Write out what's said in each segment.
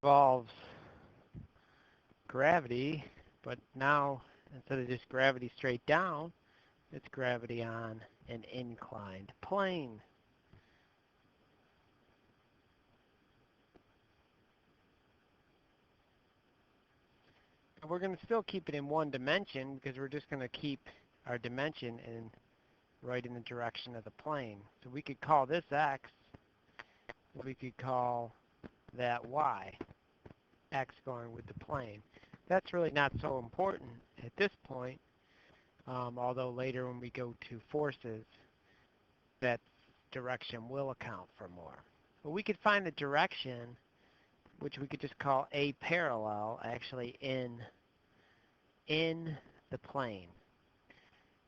involves gravity, but now instead of just gravity straight down, it's gravity on an inclined plane. And we're going to still keep it in one dimension because we're just going to keep our dimension right in the direction of the plane. So we could call this x, we could call that y, x going with the plane. That's really not so important at this point, although later when we go to forces, that direction will account for more. But we could find the direction, which we could just call a parallel, actually in the plane.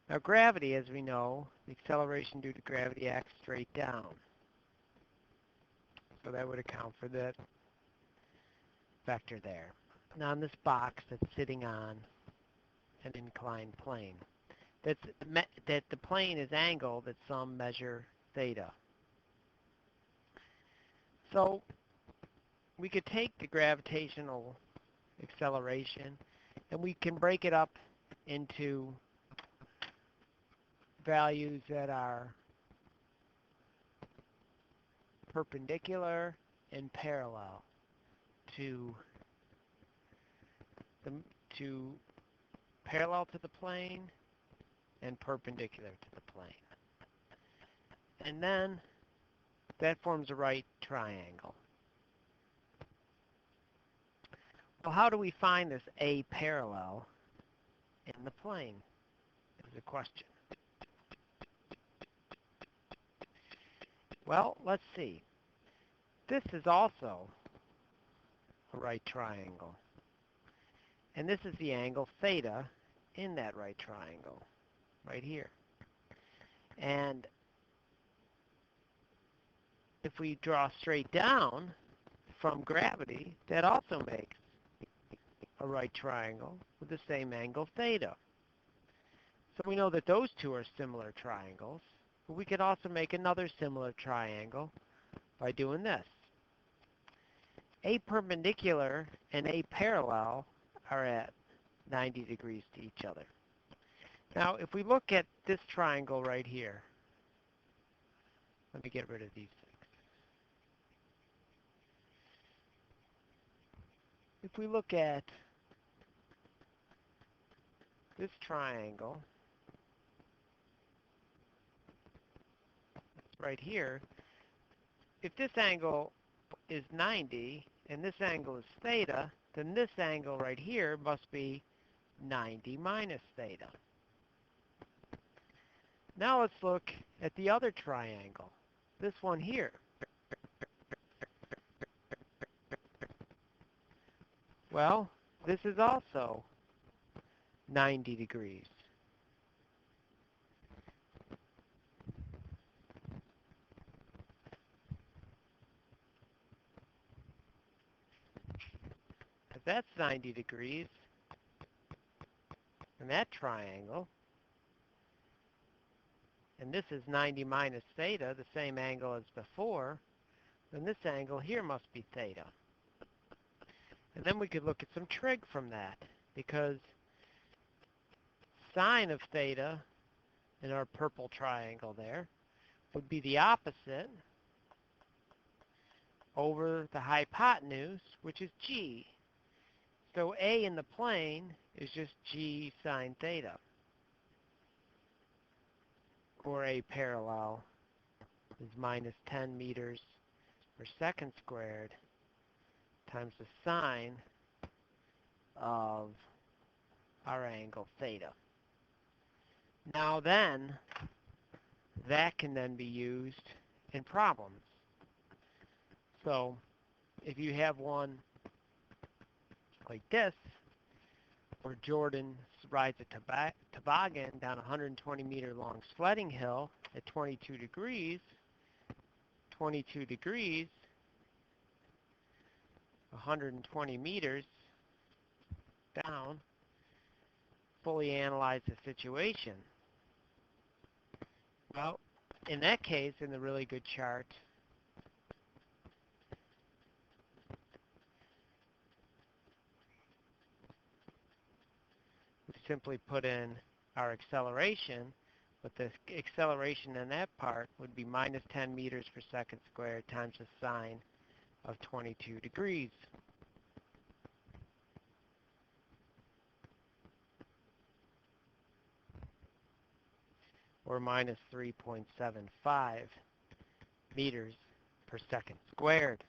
Now gravity, as we know, the acceleration due to gravity acts straight down. So that would account for that vector there. Now on this box that's sitting on an inclined plane, that the plane is angled at some measure theta. So we could take the gravitational acceleration and we can break it up into values that are perpendicular and parallel to the parallel to the plane and perpendicular to the plane. And then that forms a right triangle. Well, how do we find this A parallel in the plane is the question. Well, let's see. This is also a right triangle. And this is the angle theta in that right triangle, right here. And if we draw straight down from gravity, that also makes a right triangle with the same angle theta. So we know that those two are similar triangles, but we could also make another similar triangle by doing this. A perpendicular and A parallel are at 90 degrees to each other. Now, if we look at this triangle right here, let me get rid of these things. If we look at this triangle right here, if this angle is 90 and this angle is theta, then this angle right here must be 90 minus theta. Now let's look at the other triangle, this one here. Well, this is also 90 degrees. If that's 90 degrees, and that triangle, and this is 90 minus theta, the same angle as before, then this angle here must be theta. And then we could look at some trig from that, because sine of theta in our purple triangle there would be the opposite over the hypotenuse, which is g. So A in the plane is just g sine theta, or A parallel is minus 10 meters per second squared times the sine of our angle theta. Now then, that can then be used in problems. So if you have one like this, where Jordan rides a toboggan down a 120-meter long sledding hill at 22 degrees, 120 meters down, fully analyze the situation. Well, in that case, in the really good chart, simply put in our acceleration, but the acceleration in that part would be minus 10 meters per second squared times the sine of 22 degrees. Or minus 3.75 meters per second squared.